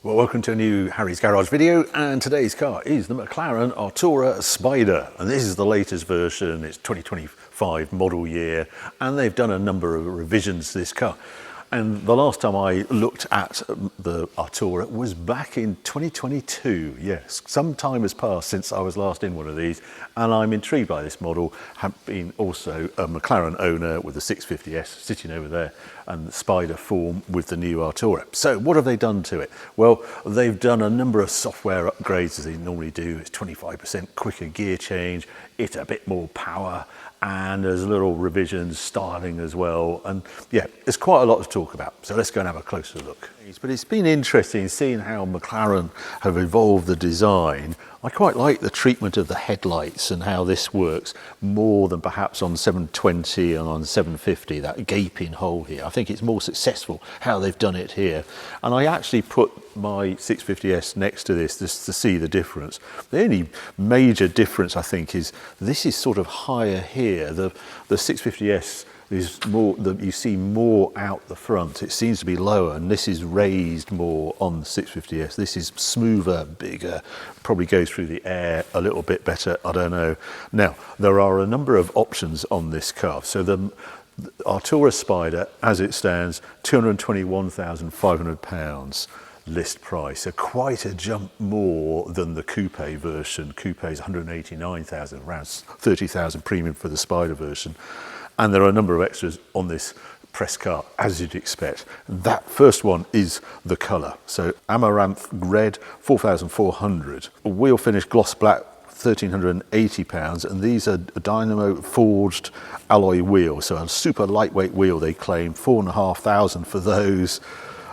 Well, welcome to a new Harry's Garage video, and today's car is the McLaren Artura Spider, and this is the latest version. It's 2025 model year, and they've done a number of revisions to this car. And the last time I looked at the Artura was back in 2022. Yes, some time has passed since I was last in one of these, and I'm intrigued by this model. Have been also a McLaren owner with the 650S sitting over there, and the Spider form with the new Artura. So what have they done to it? Well, they've done a number of software upgrades as they normally do. It's 25% quicker gear change, it's a bit more power, and there's little revisions, styling as well. And yeah, there's quite a lot to talk about. So let's go and have a closer look. But it's been interesting seeing how McLaren have evolved the design. I quite like the treatment of the headlights and how this works more than perhaps on 720 and on 750, that gaping hole here. I think it's more successful how they've done it here. And I actually put my 650S next to this just to see the difference. The only major difference I think is this is sort of higher here. The 650S is more, you see more out the front. It seems to be lower, and this is raised more on the 650S. This is smoother, bigger, probably goes through the air a little bit better, I don't know. Now, there are a number of options on this car. So the Artura Spider, as it stands, £221,500 list price. So quite a jump more than the coupe version. Coupe is 189,000, around 30,000 premium for the Spider version. And there are a number of extras on this press car, as you'd expect. That first one is the colour. So Amaranth Red, 4,400. Wheel finish gloss black, £1,380, and these are dynamo forged alloy wheels. So a super lightweight wheel, they claim, 4,500 for those.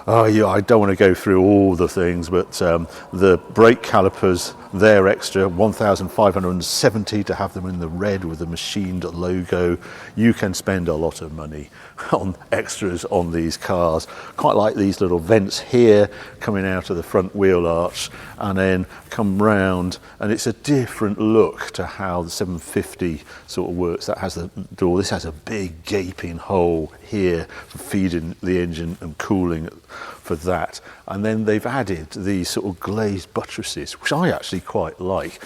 Oh yeah, I don't want to go through all the things, but the brake calipers, they're extra, 1,570 to have them in the red with the machined logo. You can spend a lot of money on extras on these cars. Quite like these little vents here coming out of the front wheel arch and then come round, and it's a different look to how the 750 sort of works. That has the door. This has a big gaping hole here for feeding the engine and cooling for that. And then they've added these sort of glazed buttresses, which I actually quite like.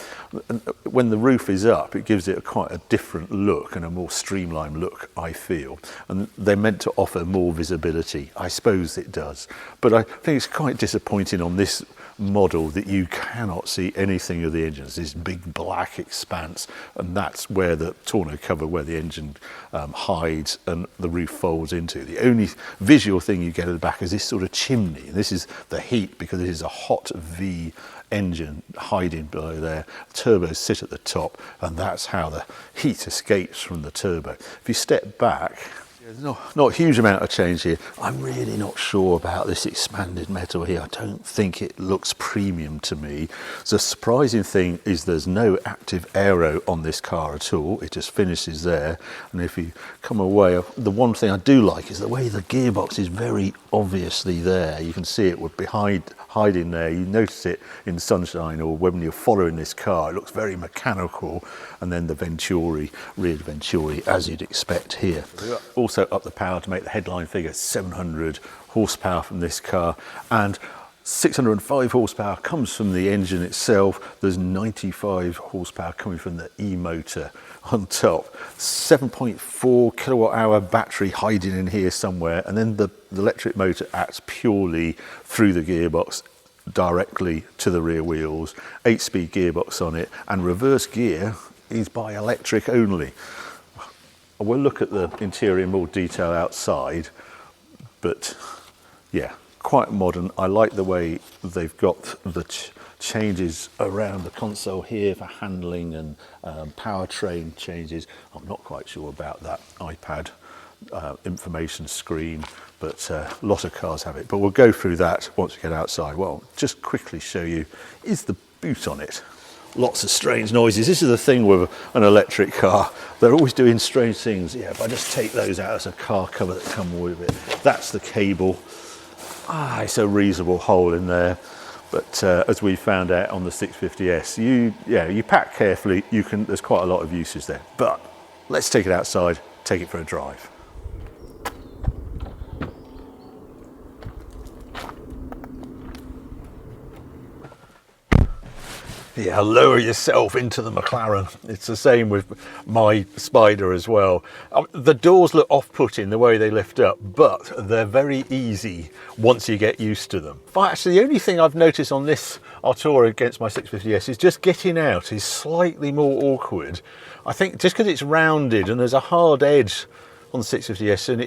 And when the roof is up, it gives it quite a different look and a more streamlined look, I feel. And they're meant to offer more visibility. I suppose it does. But I think it's quite disappointing on this model that you cannot see anything of the engines. This big black expanse, and that's where the tonneau cover, where the engine hides and the roof folds into. The only visual thing you get at the back is this sort of chimney. This is the heat, because it is a hot V engine hiding below there. Turbos sit at the top, and that's how the heat escapes from the turbo. If you step back, there's not a huge amount of change here. I'm really not sure about this expanded metal here. I don't think it looks premium to me. The surprising thing is there's no active aero on this car at all. It just finishes there. And if you come away, the one thing I do like is the way the gearbox is very obviously there. You can see it hiding there. You notice it in sunshine or when you're following this car. It looks very mechanical. And then the Venturi, rear Venturi, as you'd expect here. Also up the power to make the headline figure 700 horsepower from this car, and 605 horsepower comes from the engine itself. There's 95 horsepower coming from the e-motor on top. 7.4 kilowatt hour battery hiding in here somewhere, and then the electric motor acts purely through the gearbox directly to the rear wheels. 8-speed gearbox on it, and reverse gear is by electric only. We'll look at the interior in more detail outside, but yeah, quite modern. I like the way they've got the changes around the console here for handling and powertrain changes. I'm not quite sure about that iPad information screen, but a lot of cars have it. But we'll go through that once we get outside. Well, just quickly show you, is the boot on it. Lots of strange noises. This is the thing with an electric car. They're always doing strange things. Yeah, if I just take those out as a car cover that come with it. That's the cable. It's a reasonable hole in there. But as we found out on the 650S, you pack carefully. There's quite a lot of uses there. But let's take it outside, take it for a drive. Yeah, lower yourself into the McLaren. It's the same with my Spider as well. The doors look off-putting the way they lift up, but they're very easy once you get used to them. But actually, the only thing I've noticed on this Artura against my 650S is just getting out is slightly more awkward. I think just because it's rounded and there's a hard edge on the 650S, and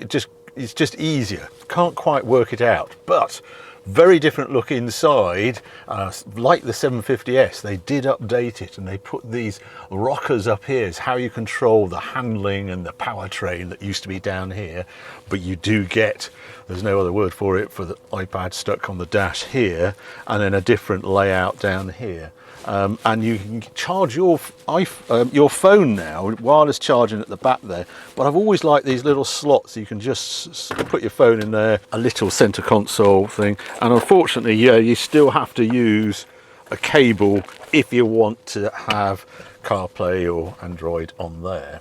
it's just easier. Can't quite work it out, but very different look inside. Like the 750S, they did update it and they put these rockers up here. It's how you control the handling and the powertrain that used to be down here, but you do get, there's no other word for it, for the iPad stuck on the dash here, and then a different layout down here. And you can charge your phone now, wireless charging at the back there. But I've always liked these little slots. You can just put your phone in there, a little center console thing. And unfortunately, yeah, you still have to use a cable if you want to have CarPlay or Android on there.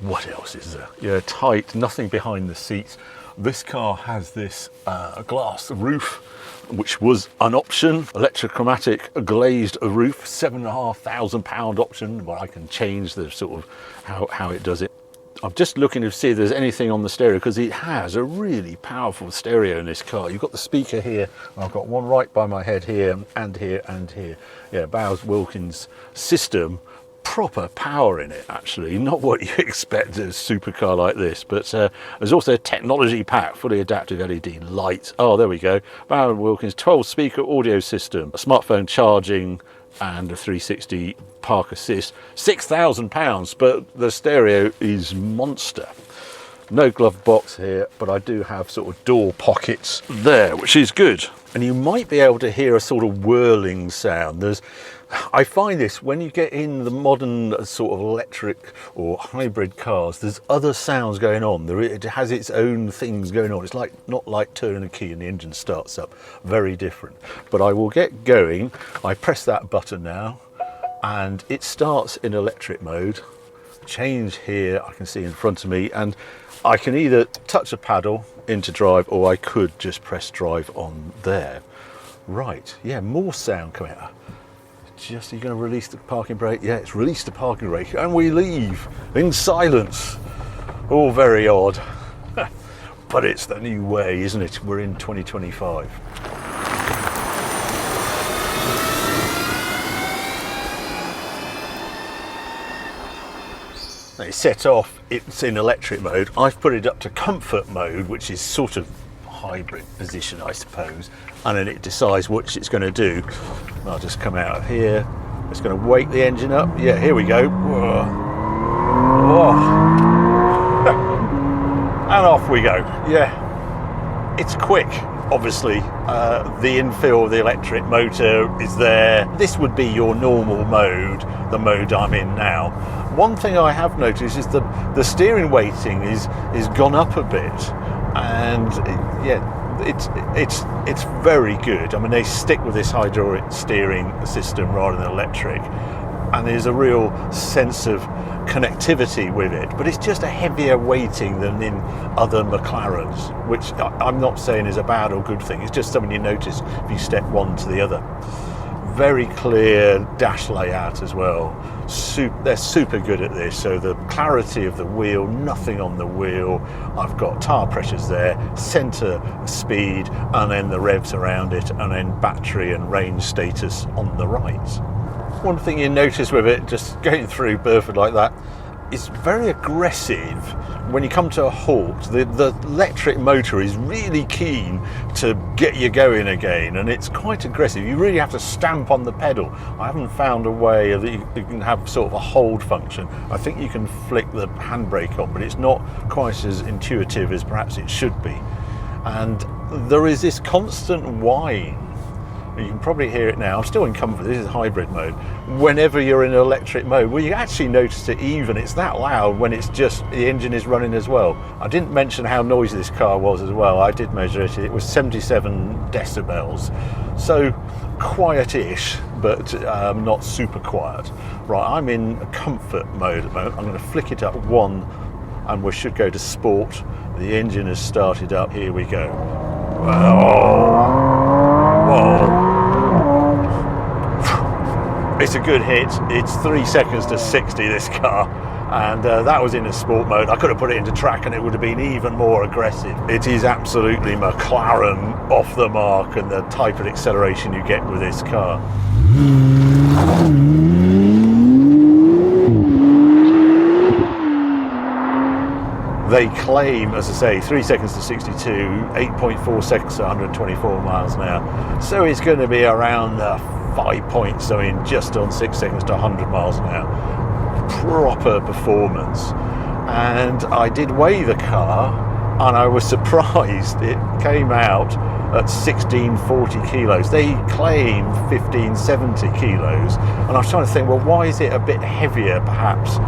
What else is there? Yeah, tight, nothing behind the seats. This car has this glass roof, which was an option, electrochromatic glazed roof, £7,500 option, where I can change the sort of how it does it. I'm just looking to see if there's anything on the stereo, because it has a really powerful stereo in this car. You've got the speaker here, and I've got one right by my head here, and here, and here. Yeah, Bowers-Wilkins system. Proper power in it, actually, not what you expect a supercar like this. But there's also a technology pack, fully adaptive LED lights. Oh, there we go. Bowers-Wilkins 12-speaker audio system, a smartphone charging, and a 360 park assist. £6,000, but the stereo is monster. No glove box here, but I do have sort of door pockets there, which is good. And you might be able to hear a sort of whirling sound. I find this when you get in the modern sort of electric or hybrid cars, there's other sounds going on. It has its own things going on. It's like not like turning a key and the engine starts up. Very different. But I will get going. I press that button now and it starts in electric mode. Change here, I can see in front of me, and I can either touch a paddle into drive, or I could just press drive on there. Right, yeah, more sound coming out. Just, are you going to release the parking brake? Yeah, it's released the parking brake, and we leave in silence. All very odd. But it's the new way, isn't it? We're in 2025. They set off, it's in electric mode. I've put it up to comfort mode, which is sort of hybrid position, I suppose. And then it decides what it's going to do. I'll just come out of here. It's going to wake the engine up. Yeah, here we go. Whoa. And off we go. Yeah, it's quick. Obviously, the infill of the electric motor is there. This would be your normal mode, the mode I'm in now. One thing I have noticed is the steering weighting is gone up a bit, and yeah, it's very good. I mean, they stick with this hydraulic steering system rather than electric, and there's a real sense of connectivity with it, but it's just a heavier weighting than in other McLarens, which I'm not saying is a bad or good thing. It's just something you notice if you step one to the other. Very clear dash layout as well. They're super good at this. So the clarity of the wheel, nothing on the wheel. I've got tire pressures there, center speed, and then the revs around it, and then battery and range status on the right. One thing you notice with it, just going through Burford like that, it's very aggressive. When you come to a halt, the electric motor is really keen to get you going again, and it's quite aggressive. You really have to stamp on the pedal. I haven't found a way that you can have sort of a hold function. I think you can flick the handbrake on, but it's not quite as intuitive as perhaps it should be. And there is this constant whine. You can probably hear it now. I'm still in comfort. This is hybrid mode. Whenever you're in electric mode, well, you actually notice it even. It's that loud when it's just the engine is running as well. I didn't mention how noisy this car was as well. I did measure it. It was 77 decibels. So quiet-ish, but not super quiet. Right, I'm in comfort mode at the moment. I'm going to flick it up one, and we should go to sport. The engine has started up. Here we go. Whoa. It's a good hit. It's 3 seconds to 60, this car. And that was in a sport mode. I could have put it into track and it would have been even more aggressive. It is absolutely McLaren off the mark, and the type of acceleration you get with this car. They claim, as I say, 3 seconds to 62, 8.4 seconds to 124 miles an hour. So it's going to be around 5 points, I mean, just on 6 seconds to 100 miles an hour. Proper performance. And I did weigh the car, and I was surprised. It came out at 1640 kilos. They claim 1570 kilos, and I was trying to think, well, why is it a bit heavier perhaps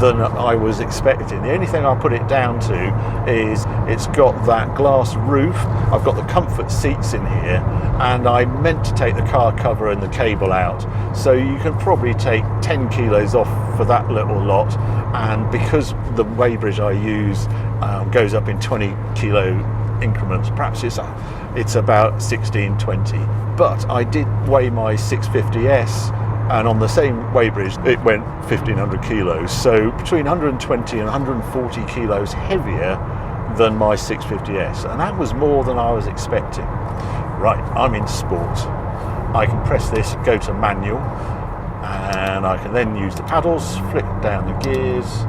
than I was expecting? The only thing I put it down to is it's got that glass roof, I've got the comfort seats in here, and I meant to take the car cover and the cable out, so you can probably take 10 kilos off for that little lot. And because the weighbridge I use goes up in 20 kilo increments, perhaps it's about 1620. But I did weigh my 650S, and on the same weighbridge it went 1500 kilos, so between 120 and 140 kilos heavier than my 650S, and that was more than I was expecting. Right, I'm in sport. I can press this, go to manual, and I can then use the paddles, flick down the gears.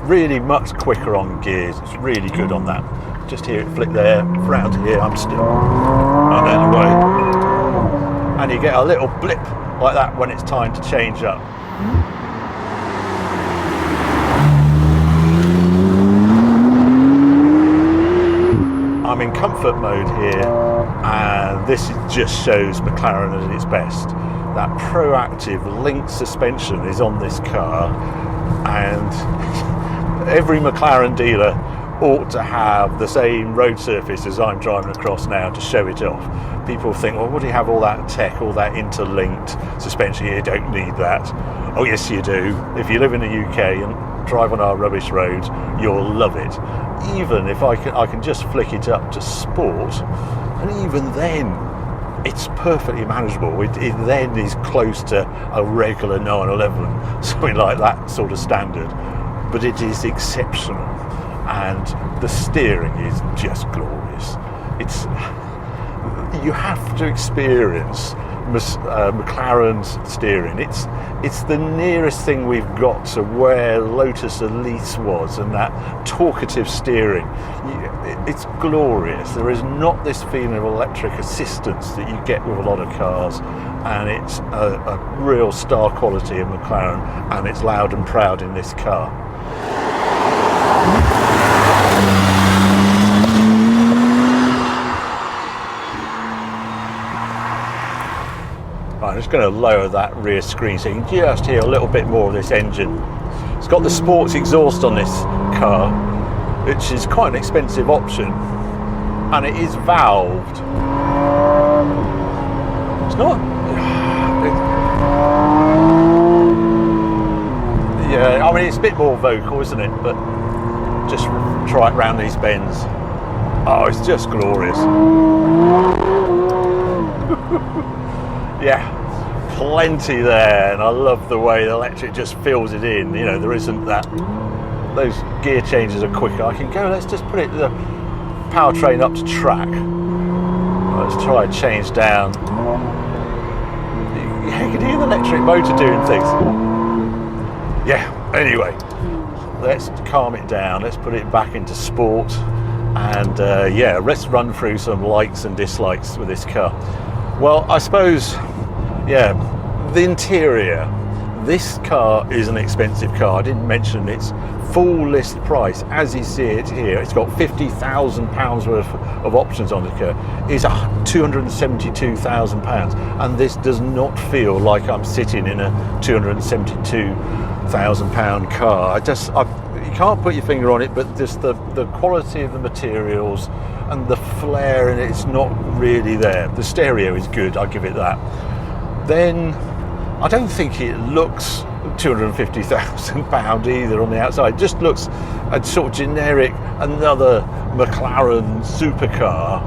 Really much quicker on gears. It's really good on that. Just hear it flick there, round here, I'm still. And then away. And you get a little blip like that when it's time to change up. I'm in comfort mode here, and this just shows McLaren at its best. That proactive linked suspension is on this car, and every McLaren dealer ought to have the same road surface as I'm driving across now to show it off. People think, well, what do you have all that tech, all that interlinked suspension? You don't need that. Oh yes you do. If you live in the UK and drive on our rubbish roads, you'll love it. Even if I can just flick it up to sport, and even then it's perfectly manageable. It then is close to a regular 911, something like that sort of standard, but it is exceptional. And the steering is just glorious. You have to experience McLaren's steering. It's the nearest thing we've got to where Lotus Elise was, and that talkative steering. It's glorious. There is not this feeling of electric assistance that you get with a lot of cars, and it's a real star quality of McLaren, and it's loud and proud in this car. I'm just going to lower that rear screen so you can just hear a little bit more of this engine. It's got the sports exhaust on this car, which is quite an expensive option, and it is valved. It's not... Yeah, I mean, it's a bit more vocal, isn't it? But just try it round these bends. Oh, it's just glorious. Yeah, plenty there, and I love the way the electric just fills it in. You know, there isn't that, those gear changes are quicker. I can go, let's just put the powertrain up to track. Let's try a change down. Yeah, you can hear the electric motor doing things. Yeah, anyway, let's calm it down. Let's put it back into sport, and yeah, let's run through some likes and dislikes with this car. Well, I suppose, yeah, the interior. This car is an expensive car. I didn't mention its full list price. As you see it here, it's got £50,000 worth of options on the car. It's £272,000, and this does not feel like I'm sitting in a £272,000 car. You can't put your finger on it, but just the quality of the materials and the flair in it's not really there. The stereo is good, I'll give it that. Then I don't think it looks £250,000 either on the outside. It just looks a sort of generic, another McLaren supercar.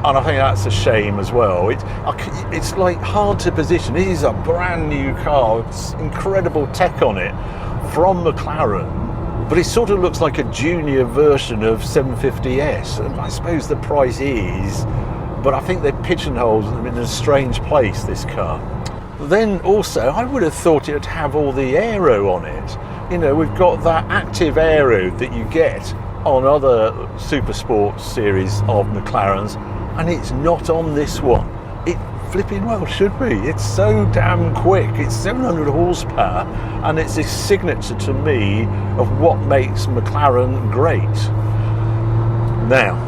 And I think that's a shame as well. It's like hard to position. It is a brand new car. It's incredible tech on it from McLaren, but it sort of looks like a junior version of 750S. And I suppose the price is, but I think they've pigeonholed them in a strange place, this car. Then also, I would have thought it'd have all the aero on it. You know, we've got that active aero that you get on other super sports series of McLarens, and it's not on this one. It flipping well should be. It's so damn quick. It's 700 horsepower, and it's a signature to me of what makes McLaren great. Now,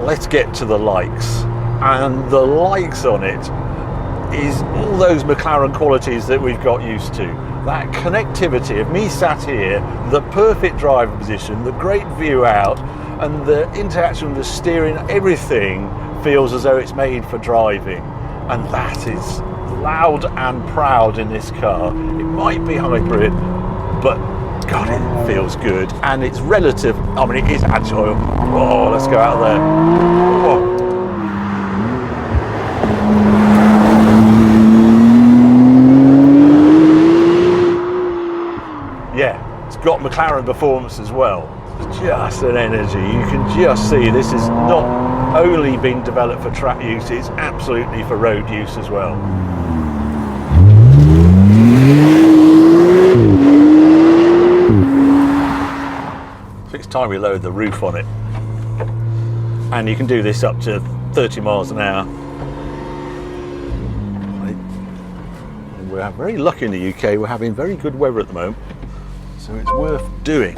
let's get to the likes. And the likes on it is all those McLaren qualities that we've got used to. That connectivity of me sat here, the perfect driver position, the great view out, and the interaction with the steering, everything feels as though it's made for driving. And that is loud and proud in this car. It might be hybrid, but God, it feels good. And it's relative, I mean, it is agile. Oh, let's go out there. Oh. Yeah, it's got McLaren performance as well. Just an energy. You can just see this is not only been developed for track use, it's absolutely for road use as well. So it's time we load the roof on it. And you can do this up to 30 miles an hour. We're very lucky in the UK, we're having very good weather at the moment. So it's worth doing.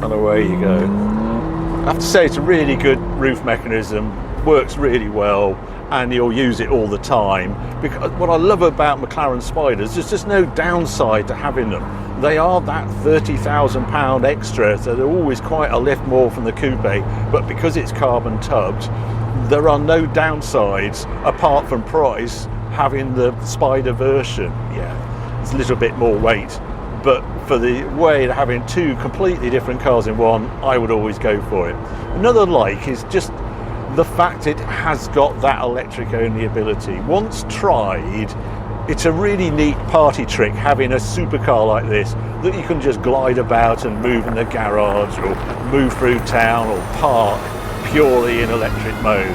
And away you go. I have to say it's a really good roof mechanism, works really well, and you'll use it all the time. Because what I love about McLaren Spiders, there's just no downside to having them. They are that £30,000 extra, so they're always quite a lift more from the coupe, but because it's carbon tubbed, there are no downsides apart from price having the Spider version. Yeah, it's a little bit more weight, but for the way of having two completely different cars in one, I would always go for it. Another like is just the fact it has got that electric only ability. Once tried, it's a really neat party trick having a supercar like this that you can just glide about and move in the garage or move through town or park purely in electric mode,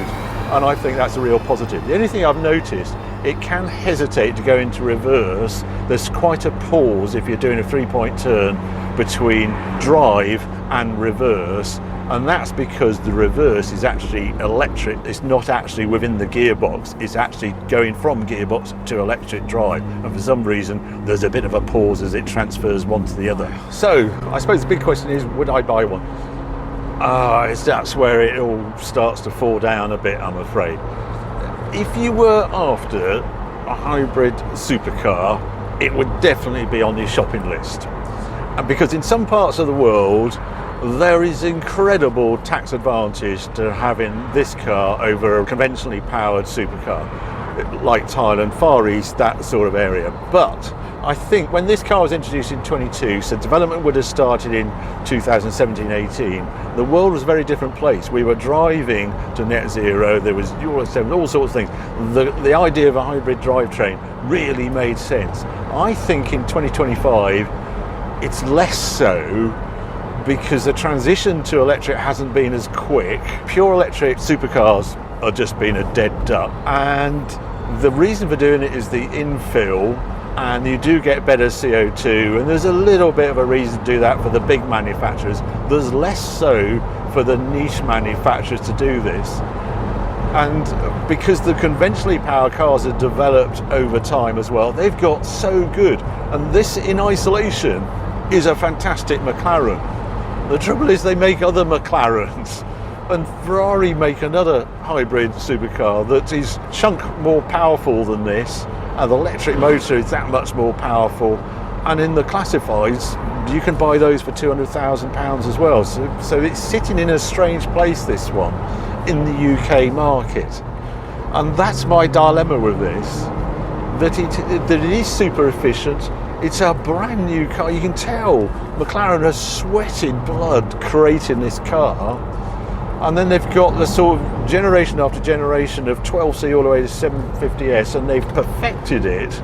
and I think that's a real positive. The only thing I've noticed, it can hesitate to go into reverse. There's quite a pause if you're doing a 3-point turn between drive and reverse, and that's because the reverse is actually electric. It's not actually within the gearbox, it's actually going from gearbox to electric drive, and for some reason there's a bit of a pause as it transfers one to the other. So I suppose the big question is, would I buy one? That's where it all starts to fall down a bit, I'm afraid. If you were after a hybrid supercar, it would definitely be on your shopping list. And because in some parts of the world, there is incredible tax advantage to having this car over a conventionally powered supercar, like Thailand, Far East, that sort of area. But I think when this car was introduced in 22, so development would have started in 2017-18, the world was a very different place. We were driving to net zero, there was Euro 7, all sorts of things. The idea of a hybrid drivetrain really made sense. I think in 2025, it's less so, because the transition to electric hasn't been as quick. Pure electric supercars are just being a dead duck. And the reason for doing it is the infill, and you do get better CO2, and there's a little bit of a reason to do that for the big manufacturers. There's less so for the niche manufacturers to do this. And because the conventionally powered cars are developed over time as well, they've got so good. And this in isolation is a fantastic McLaren. The trouble is they make other McLarens, and Ferrari make another hybrid supercar that is a chunk more powerful than this, and the electric motor is that much more powerful, and in the classifieds you can buy those for £200,000 as well. So it's sitting in a strange place, this one, in the UK market. And that's my dilemma with this, that it is super efficient. It's a brand new car. You can tell McLaren has sweated blood creating this car, And then they've got the sort of generation after generation of 12C all the way to 750S, and they've perfected it.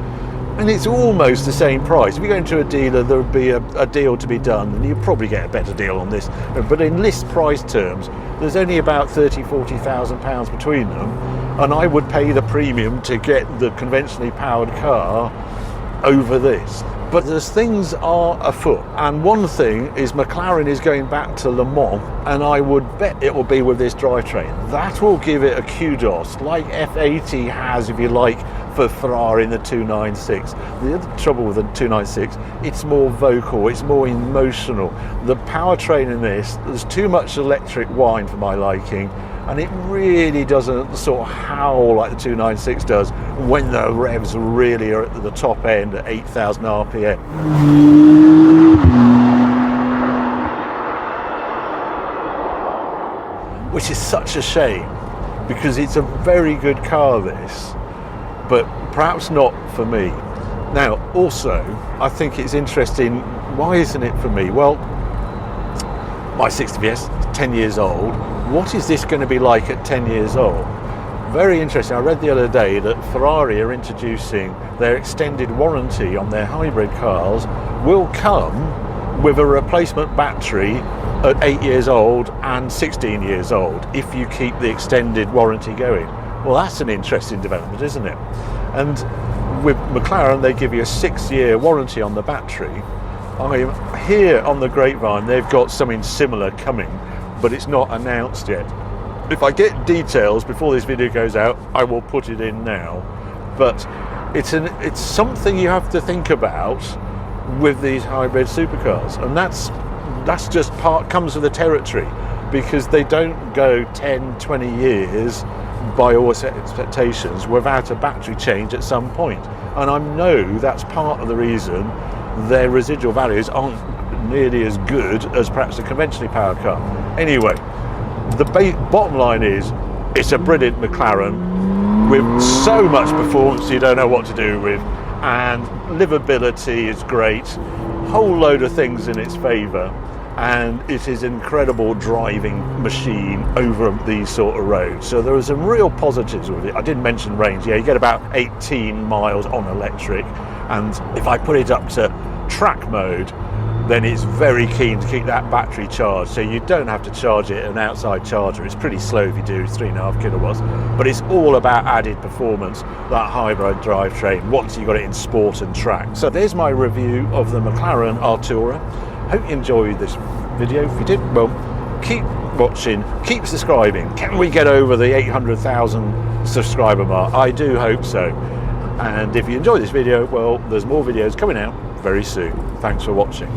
And it's almost the same price. If you go into a dealer, there would be a deal to be done, and you'd probably get a better deal on this. But in list price terms, there's only about £30,000–40,000 between them, and I would pay the premium to get the conventionally powered car over this. But there's things are afoot, and one thing is McLaren is going back to Le Mans, and I would bet it will be with this drivetrain. That will give it a kudos, like F80 has, if you like, for Ferrari in the 296. The other trouble with the 296, it's more vocal, it's more emotional. The powertrain in this, there's too much electric whine for my liking, and it really doesn't sort of howl like the 296 does when the revs really are at the top end at 8,000 RPM. Which is such a shame, because it's a very good car, this, but perhaps not for me. Now, also, I think it's interesting, why isn't it for me? Well, my 60PS is 10 years old. What is this going to be like at 10 years old? Very interesting. I read the other day that Ferrari are introducing their extended warranty on their hybrid cars will come with a replacement battery at 8 years old and 16 years old if you keep the extended warranty going. Well, that's an interesting development, isn't it? And with McLaren, they give you a 6-year warranty on the battery. I hear on the grapevine they've got something similar coming, but it's not announced yet. If I get details before this video goes out, I will put it in now. But it's something you have to think about with these hybrid supercars, and that's just comes with the territory, because they don't go 10–20 years by all expectations without a battery change at some point. And I know that's part of the reason their residual values aren't nearly as good as perhaps a conventionally powered car. Anyway, the bottom line is, it's a brilliant McLaren with so much performance you don't know what to do with, and livability is great, whole load of things in its favour, and it is an incredible driving machine over these sort of roads. So there are some real positives with it. I didn't mention range. Yeah, you get about 18 miles on electric, and if I put it up to track mode, then it's very keen to keep that battery charged, so you don't have to charge it at an outside charger. It's pretty slow if you do 3.5 kilowatts, but it's all about added performance, that hybrid drivetrain, once you got it in sport and track. So there's my review of the McLaren Artura. Hope you enjoyed this video. If you did, well, keep watching, keep subscribing. Can we get over the 800,000 subscriber mark? I do hope so. And if you enjoyed this video, well, there's more videos coming out very soon. Thanks for watching.